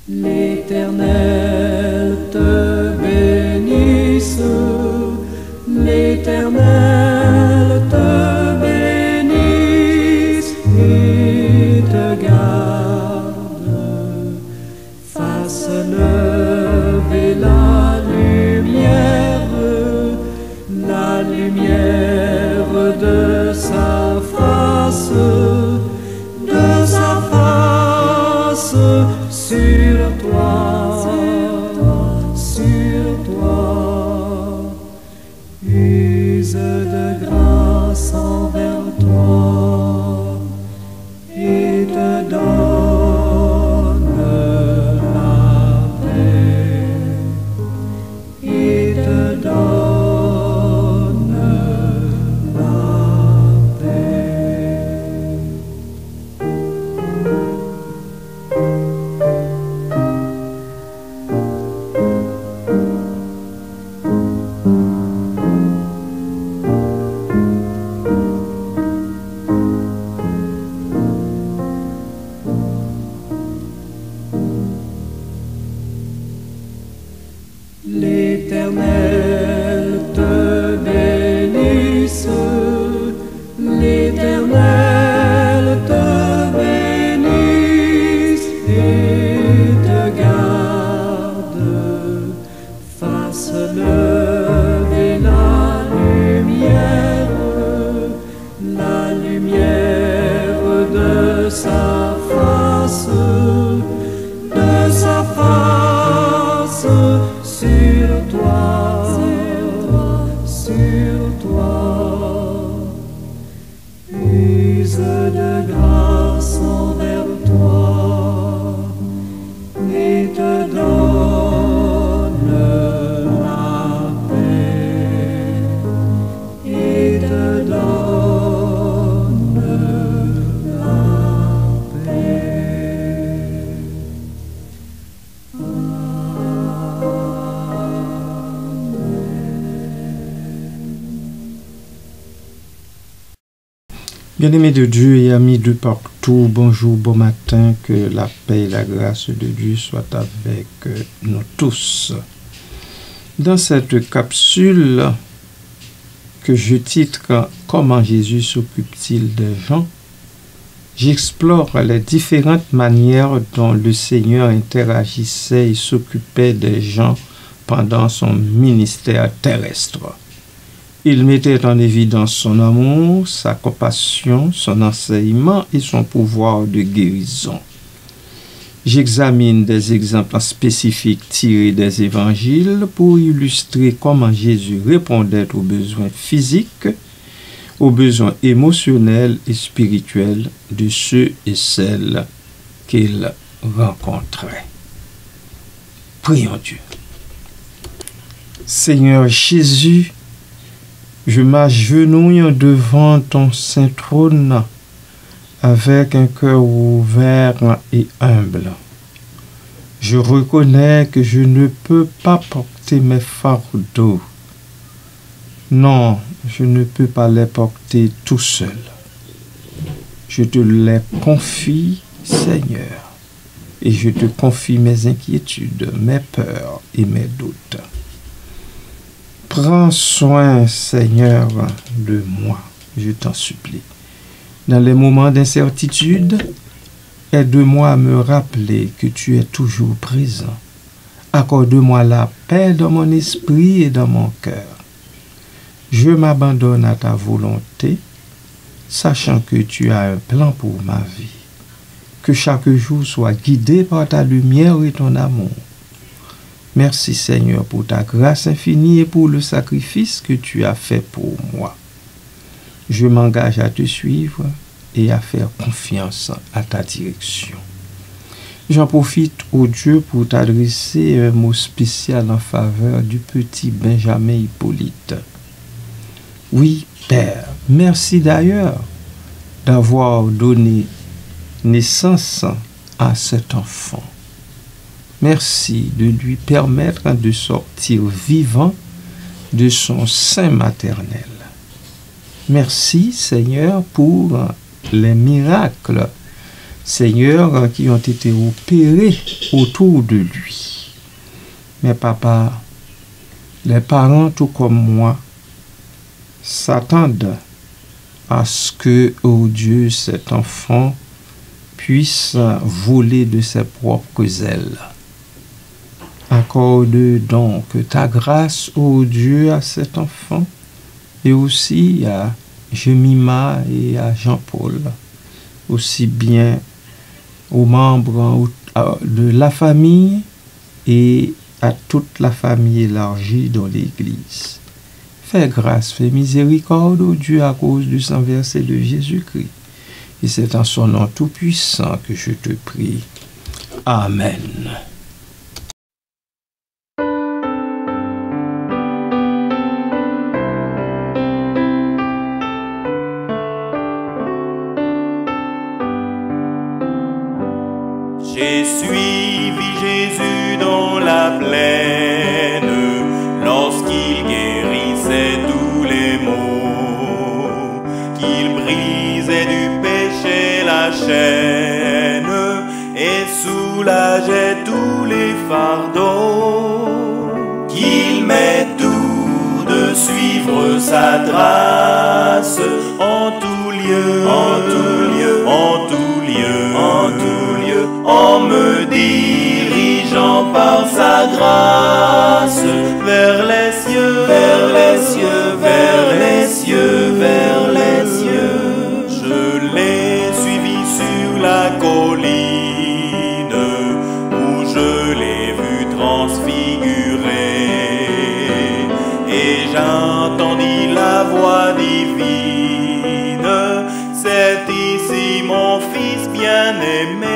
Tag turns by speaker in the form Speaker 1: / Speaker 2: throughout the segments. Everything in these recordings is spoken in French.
Speaker 1: L'Éternel te bénisse, l'Éternel te bénisse et te garde, fasse lever la lumière de sa face sur toi, use de grâce envers toi et te donne la paix, et te donne la paix. L'Éternel te bénisse, l'Éternel te bénisse et te garde, fasse lever la lumière de sa face sur toi, use de grâce envers toi et te donne la paix, et te donne la paix.
Speaker 2: Bien-aimés de Dieu et amis de partout, bonjour, bon matin, que la paix et la grâce de Dieu soient avec nous tous. Dans cette capsule que je titre « Comment Jésus s'occupe-t-il des gens ?», j'explore les différentes manières dont le Seigneur interagissait et s'occupait des gens pendant son ministère terrestre. Il mettait en évidence son amour, sa compassion, son enseignement et son pouvoir de guérison. J'examine des exemples spécifiques tirés des évangiles pour illustrer comment Jésus répondait aux besoins physiques, aux besoins émotionnels et spirituels de ceux et celles qu'il rencontrait. Prions Dieu. Seigneur Jésus, je m'agenouille devant ton saint trône avec un cœur ouvert et humble. Je reconnais que je ne peux pas porter mes fardeaux. Non, je ne peux pas les porter tout seul. Je te les confie, Seigneur, et je te confie mes inquiétudes, mes peurs et mes doutes. Prends soin, Seigneur, de moi, je t'en supplie. Dans les moments d'incertitude, aide-moi à me rappeler que tu es toujours présent. Accorde-moi la paix dans mon esprit et dans mon cœur. Je m'abandonne à ta volonté, sachant que tu as un plan pour ma vie. Que chaque jour soit guidé par ta lumière et ton amour. Merci Seigneur pour ta grâce infinie et pour le sacrifice que tu as fait pour moi. Je m'engage à te suivre et à faire confiance à ta direction. J'en profite, ô Dieu, pour t'adresser un mot spécial en faveur du petit Benjamin Hippolyte. Oui, Père, merci d'ailleurs d'avoir donné naissance à cet enfant. Merci de lui permettre de sortir vivant de son sein maternel. Merci, Seigneur, pour les miracles, Seigneur, qui ont été opérés autour de lui. Mais papa, les parents, tout comme moi, s'attendent à ce que, oh Dieu, cet enfant puisse voler de ses propres ailes. Accorde donc ta grâce, ô Dieu, à cet enfant et aussi à Jemima et à Jean-Paul, aussi bien aux membres de la famille et à toute la famille élargie dans l'Église. Fais grâce, fais miséricorde, ô Dieu, à cause du sang versé de Jésus-Christ. Et c'est en son nom tout-puissant que je te prie. Amen.
Speaker 3: J'ai suivi Jésus dans la plaine, lorsqu'il guérissait tous les maux, qu'il brisait du péché la chaîne et soulageait tous les fardeaux, qu'il m'est doux de suivre sa trace en tout lieu, en tout lieu, en tout lieu, en tout lieu, en me dirigeant par sa grâce vers les cieux, vers les cieux, vers les cieux, vers les cieux. Je l'ai suivi sur la colline où je l'ai vu transfiguré et j'entendis la voix divine. C'est ici mon fils bien-aimé,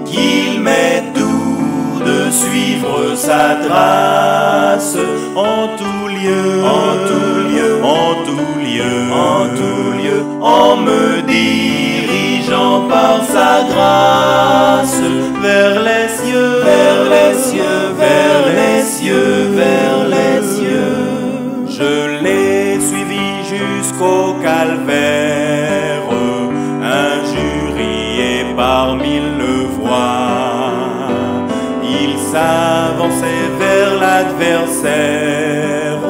Speaker 3: qu'il m'est doux de suivre sa trace en tout lieu, en tout lieu, en tout lieu, en tout lieu, en me dirigeant par sa grâce vers les cieux, vers les cieux, vers les cieux, vers les cieux. Je l'ai suivi jusqu'au calvaire, injurié par mille voix. Il s'avançait vers l'adversaire,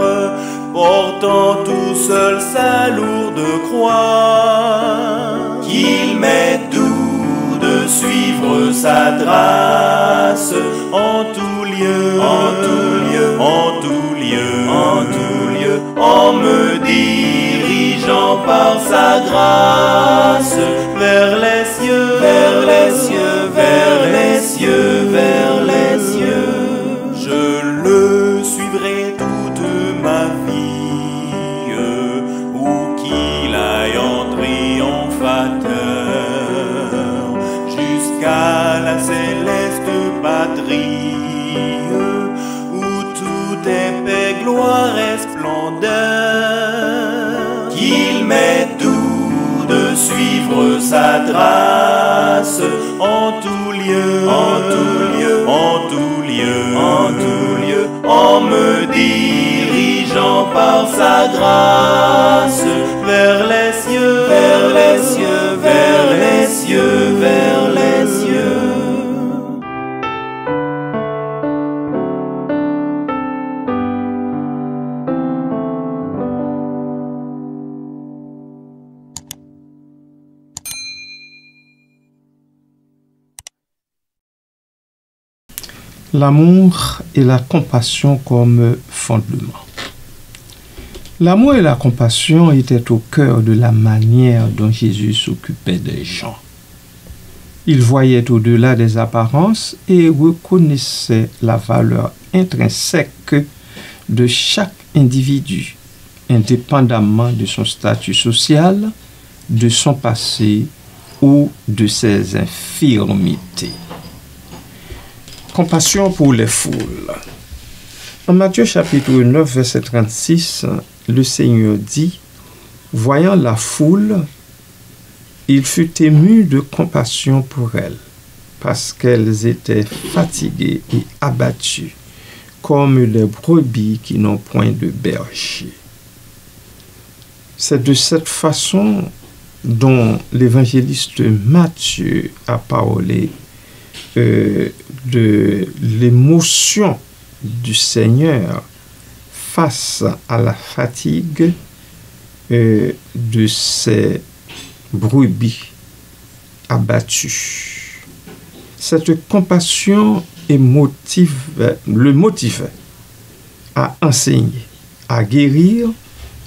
Speaker 3: portant tout seul sa lourde croix. Qu'il m'est doux de suivre sa trace en tout lieu, en tout lieu, en tout lieu, en tout lieu, en me dirigeant par sa grâce vers les cieux, vers les cieux, vers les cieux, vers les cieux. Je le suivrai toute ma vie, où qu'il aille en triomphateur, jusqu'à la céleste patrie, où tout est paix, gloire et splendeur. Qu'il m'est doux de suivre sa trace en tout lieu, en tout lieu, en tout lieu, en tout lieu, en me dirigeant par sa grâce vers les cieux, vers les cieux, vers les cieux, vers les cieux.
Speaker 2: L'amour et la compassion comme fondement. L'amour et la compassion étaient au cœur de la manière dont Jésus s'occupait des gens. Il voyait au-delà des apparences et reconnaissait la valeur intrinsèque de chaque individu, indépendamment de son statut social, de son passé ou de ses infirmités. Compassion pour les foules. En Matthieu chapitre 9, verset 36, le Seigneur dit, « Voyant la foule, il fut ému de compassion pour elles, parce qu'elles étaient fatiguées et abattues, comme les brebis qui n'ont point de berger. C'est de cette façon dont l'évangéliste Matthieu a parlé de l'émotion du Seigneur face à la fatigue de ces brebis abattues. Cette compassion le motivait à enseigner, à guérir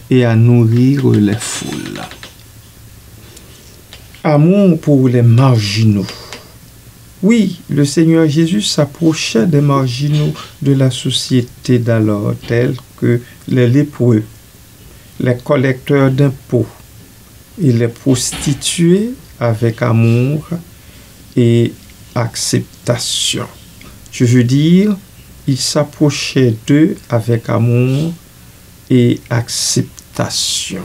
Speaker 2: et à nourrir les foules. Amour pour les marginaux. Oui, le Seigneur Jésus s'approchait des marginaux de la société d'alors, tels que les lépreux, les collecteurs d'impôts et les prostituées, avec amour et acceptation. Je veux dire, il s'approchait d'eux avec amour et acceptation.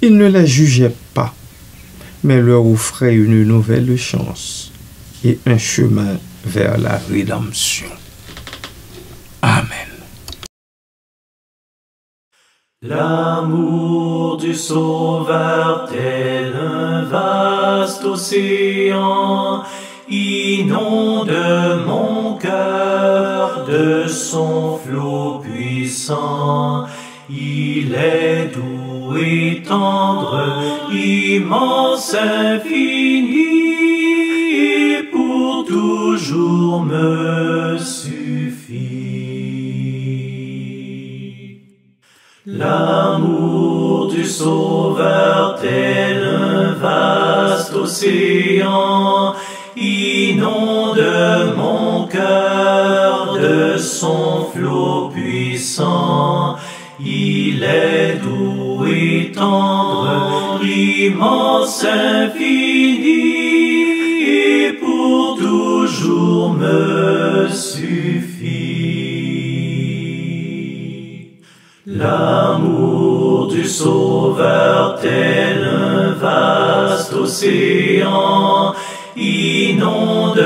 Speaker 2: Il ne les jugeait pas, mais leur offrait une nouvelle chance et un chemin vers la rédemption. Amen.
Speaker 3: L'amour du Sauveur tel un vaste océan inonde mon cœur de son flot puissant. Il est doux et tendre, immense, infini, pour toujours me suffit. L'amour du Sauveur tel un vaste océan inonde mon cœur de son flot puissant. Il est doux et tendre, immense, infini, pour toujours me suffit. L'amour du Sauveur tel un vaste océan inonde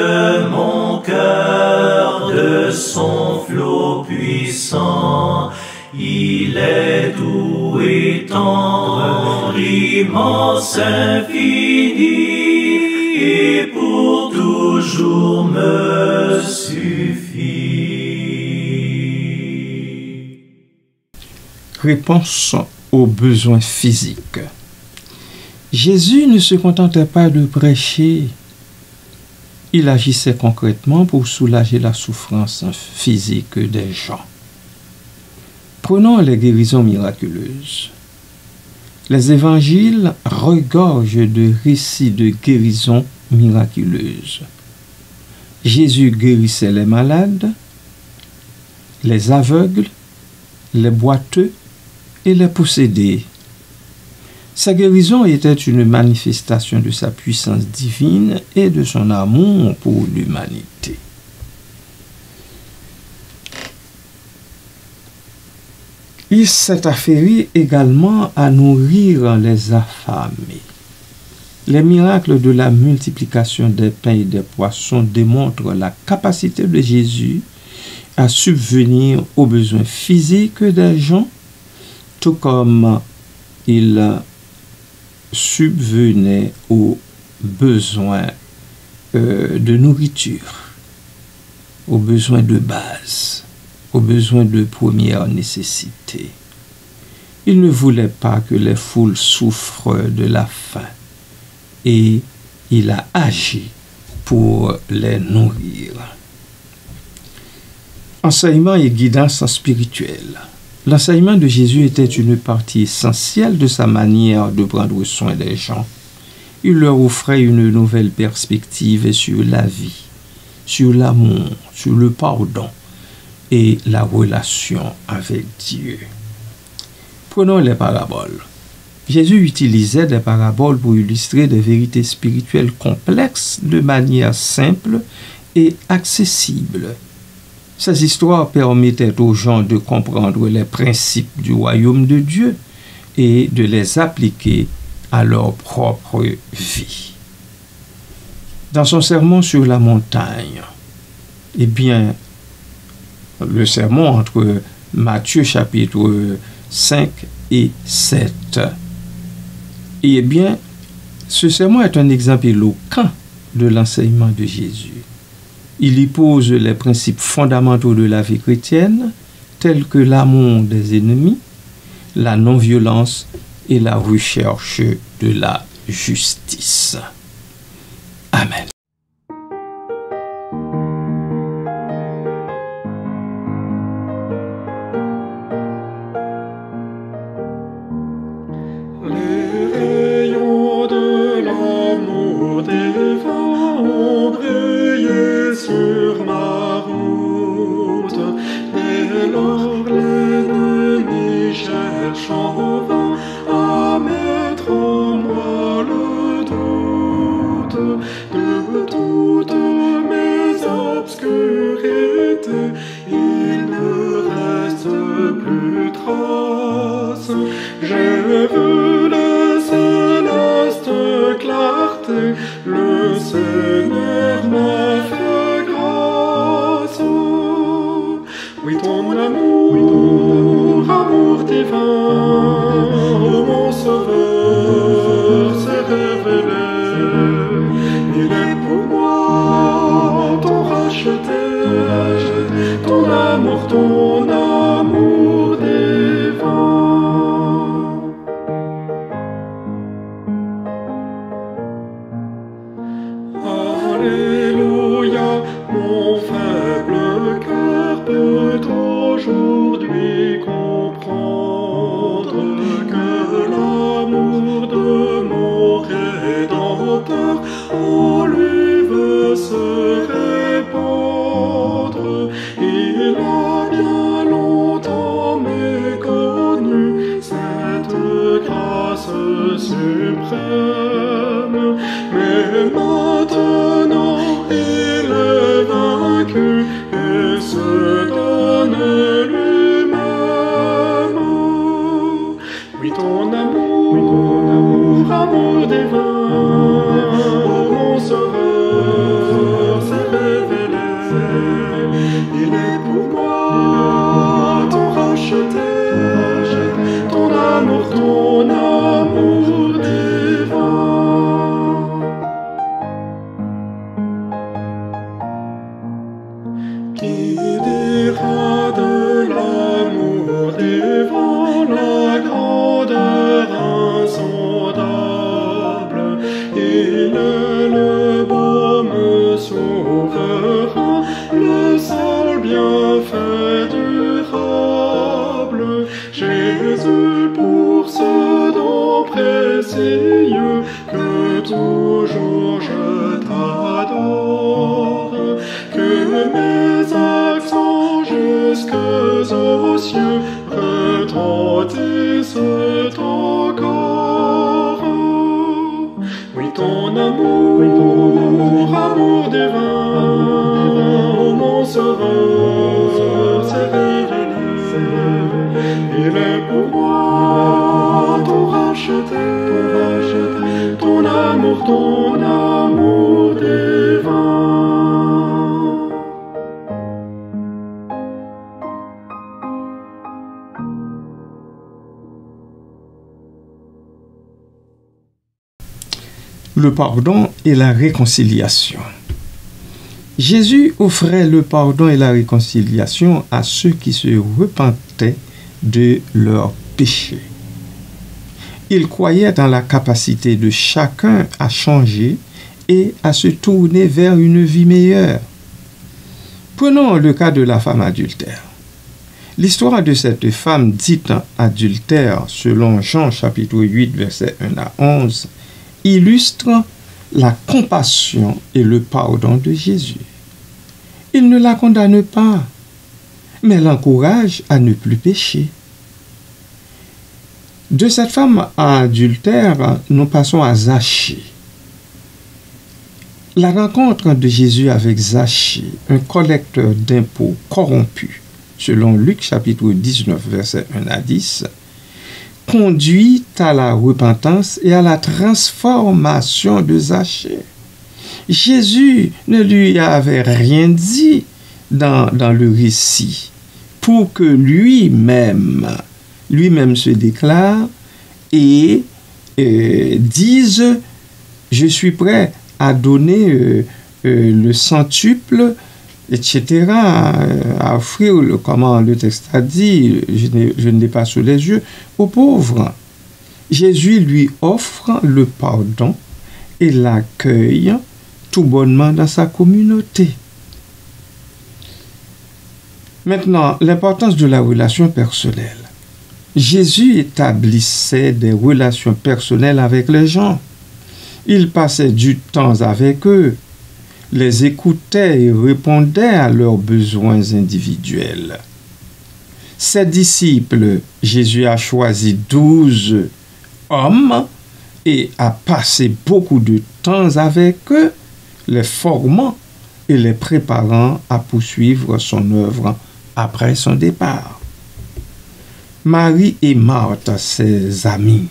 Speaker 3: mon cœur de son flot puissant. Il est doux et tendre, immense, infini, et pour toujours me suffit.
Speaker 2: Réponse aux besoins physiques. Jésus ne se contentait pas de prêcher, il agissait concrètement pour soulager la souffrance physique des gens. Prenons les guérisons miraculeuses. Les évangiles regorgent de récits de guérisons miraculeuses. Jésus guérissait les malades, les aveugles, les boiteux et les possédés. Sa guérison était une manifestation de sa puissance divine et de son amour pour l'humanité. Il s'est affairé également à nourrir les affamés. Les miracles de la multiplication des pains et des poissons démontrent la capacité de Jésus à subvenir aux besoins physiques des gens, tout comme il subvenait aux besoins de nourriture, aux besoins de base, aux besoins de première nécessité. Il ne voulait pas que les foules souffrent de la faim et il a agi pour les nourrir. Enseignement et guidance spirituelle. L'enseignement de Jésus était une partie essentielle de sa manière de prendre soin des gens. Il leur offrait une nouvelle perspective sur la vie, sur l'amour, sur le pardon et la relation avec Dieu. Prenons les paraboles. Jésus utilisait des paraboles pour illustrer des vérités spirituelles complexes de manière simple et accessible. Ces histoires permettaient aux gens de comprendre les principes du royaume de Dieu et de les appliquer à leur propre vie. Dans son sermon sur la montagne, le sermon entre Matthieu chapitre 5 et 7. Eh bien, ce sermon est un exemple éloquent de l'enseignement de Jésus. Il y pose les principes fondamentaux de la vie chrétienne, tels que l'amour des ennemis, la non-violence et la recherche de la justice. Amen. Le pardon et la réconciliation. Jésus offrait le pardon et la réconciliation à ceux qui se repentaient de leurs péchés. Il croyait dans la capacité de chacun à changer et à se tourner vers une vie meilleure. Prenons le cas de la femme adultère. L'histoire de cette femme dite adultère, selon Jean chapitre 8, versets 1 à 11, illustre la compassion et le pardon de Jésus. Il ne la condamne pas, mais l'encourage à ne plus pécher. De cette femme adultère, nous passons à Zachée. La rencontre de Jésus avec Zachée, un collecteur d'impôts corrompu, selon Luc chapitre 19, versets 1 à 10, conduit à la repentance et à la transformation de Zachée. Jésus ne lui avait rien dit dans le récit. pour que lui-même se déclare et dise, je suis prêt à donner le centuple, etc., à offrir, comment le texte a dit, je ne l'ai pas sous les yeux, aux pauvres. Jésus lui offre le pardon et l'accueille tout bonnement dans sa communauté. Maintenant, l'importance de la relation personnelle. Jésus établissait des relations personnelles avec les gens. Il passait du temps avec eux, les écoutait et répondait à leurs besoins individuels. Ses disciples, Jésus a choisi 12 hommes et a passé beaucoup de temps avec eux, les formant et les préparant à poursuivre son œuvre après son départ. Marie et Marthe, ses amis.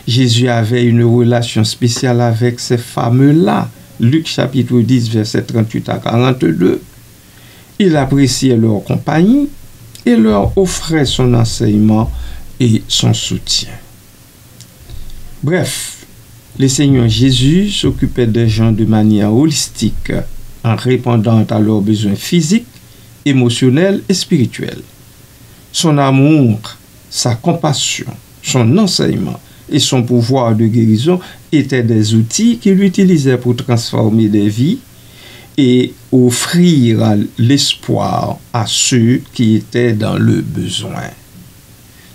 Speaker 2: Jésus avait une relation spéciale avec ces femmes-là. Luc chapitre 10, versets 38 à 42. Il appréciait leur compagnie et leur offrait son enseignement et son soutien. Bref, le Seigneur Jésus s'occupait des gens de manière holistique en répondant à leurs besoins physiques, émotionnels et spirituels. Son amour, sa compassion, son enseignement et son pouvoir de guérison étaient des outils qu'il utilisait pour transformer des vies et offrir l'espoir à ceux qui étaient dans le besoin.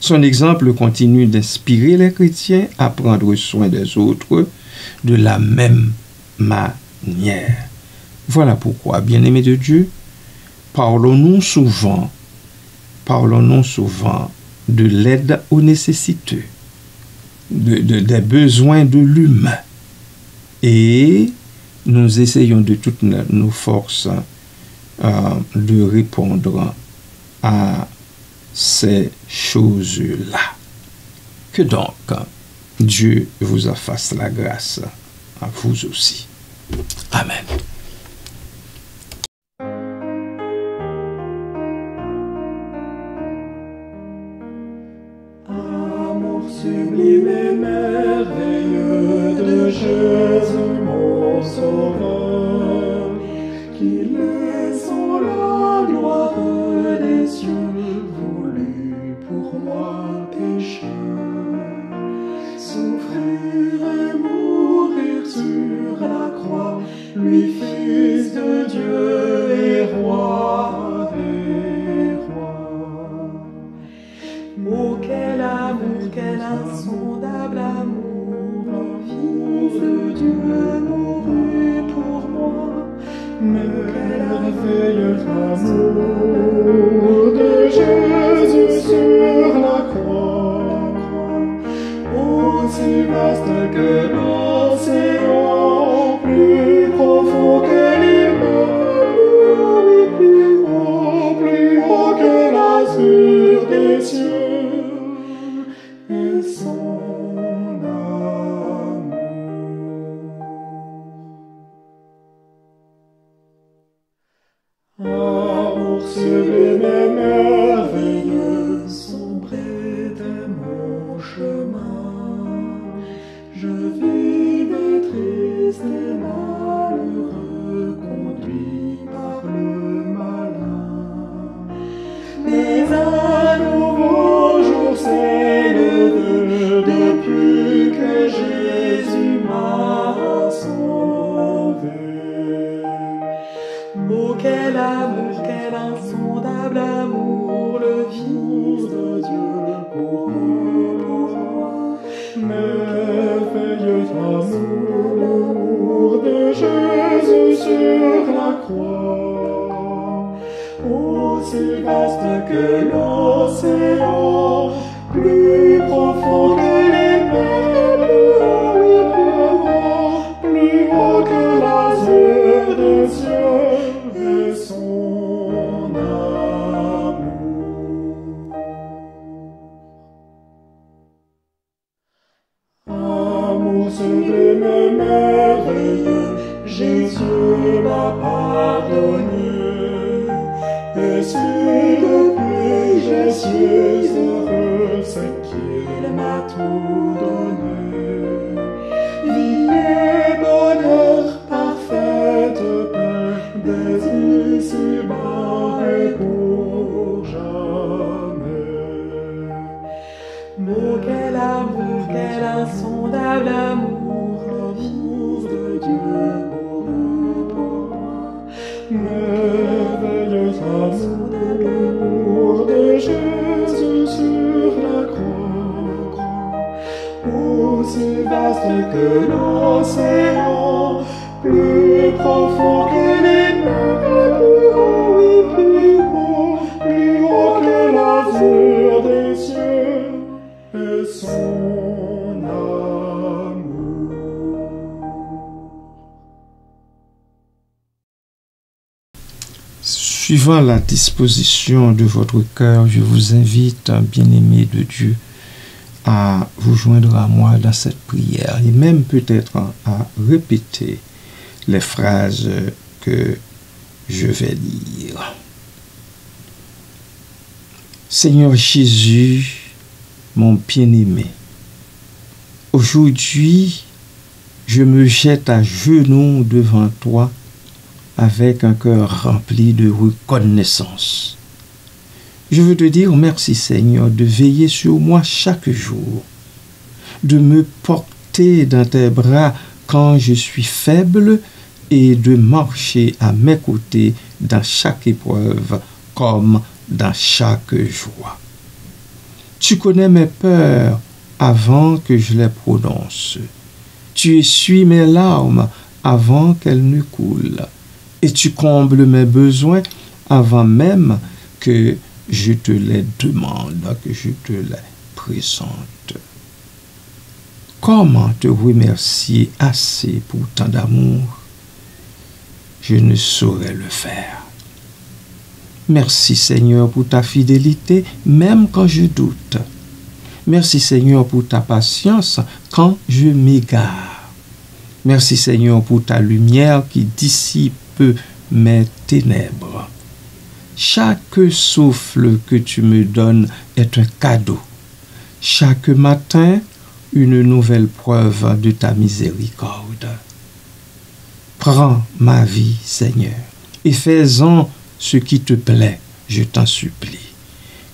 Speaker 2: Son exemple continue d'inspirer les chrétiens à prendre soin des autres de la même manière. Voilà pourquoi, bien-aimés de Dieu, parlons-nous souvent de l'aide aux nécessiteux, des besoins de l'humain. Et nous essayons de toutes nos forces de répondre à ces choses-là. Que donc Dieu vous en fasse la grâce, à vous aussi. Amen.
Speaker 1: Sublime et merveilleux de Jésus mon Sauveur, qui laissant la gloire des cieux, voulut pour moi pécheur souffrir et mourir sur la croix, lui Fils de Dieu et Roi des rois. Oh, quel amour, quel insondable amour, le Fils de Dieu mourut pour moi. Mais quel merveilleux amour de Jésus sur la croix, aussi vaste que l'océan, plus profond que l'immeuble, oui, plus haut que l'azur des cieux. Amour sublime et merveilleux, sombre était mon chemin. Je vivais triste et malheureux, conduit par le malin. Mais un nouveau jour s'est levé depuis que Jésus m'a sauvé. Oh, quel amour, quel insondable amour, le Fils de Dieu pour moi. Merveilleux amour de Jésus sur la croix, aussi vaste que l'océan, plus profond que les mers, plus haut que l'azur des cieux, et son amour. Amour sublime et merveilleux, Jésus m'a pardonné, et si depuis l'amour de Dieu pour moi. Merveilleux amour de Jésus sur la croix, aussi vaste que l'océan, plus profond que les mers, plus haut que l'azur des cieux, et son amour.
Speaker 2: Suivant la disposition de votre cœur, je vous invite, bien-aimés de Dieu, à vous joindre à moi dans cette prière et même peut-être à répéter les phrases que je vais lire. Seigneur Jésus, mon bien-aimé, aujourd'hui, je me jette à genoux devant toi avec un cœur rempli de reconnaissance. Je veux te dire merci Seigneur de veiller sur moi chaque jour, de me porter dans tes bras quand je suis faible et de marcher à mes côtés dans chaque épreuve comme dans chaque joie. Tu connais mes peurs avant que je les prononce. Tu essuies mes larmes avant qu'elles ne coulent. Et tu combles mes besoins avant même que je te les demande, que je te les présente. Comment te remercier assez pour tant d'amour? Je ne saurais le faire. Merci Seigneur pour ta fidélité, même quand je doute. Merci Seigneur pour ta patience quand je m'égare. Merci Seigneur pour ta lumière qui dissipe mes ténèbres. Chaque souffle que tu me donnes est un cadeau. Chaque matin, une nouvelle preuve de ta miséricorde. Prends ma vie, Seigneur, et fais-en ce qui te plaît, je t'en supplie.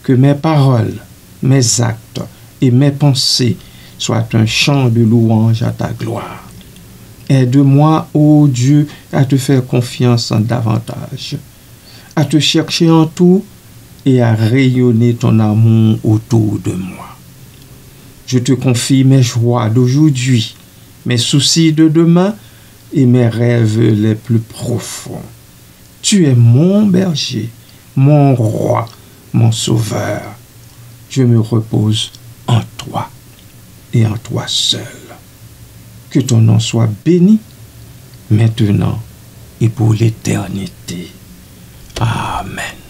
Speaker 2: Que mes paroles, mes actes et mes pensées soient un chant de louange à ta gloire. Aide-moi, ô Dieu, à te faire confiance davantage, à te chercher en tout et à rayonner ton amour autour de moi. Je te confie mes joies d'aujourd'hui, mes soucis de demain et mes rêves les plus profonds. Tu es mon berger, mon roi, mon sauveur. Je me repose en toi et en toi seul. Que ton nom soit béni, maintenant et pour l'éternité. Amen.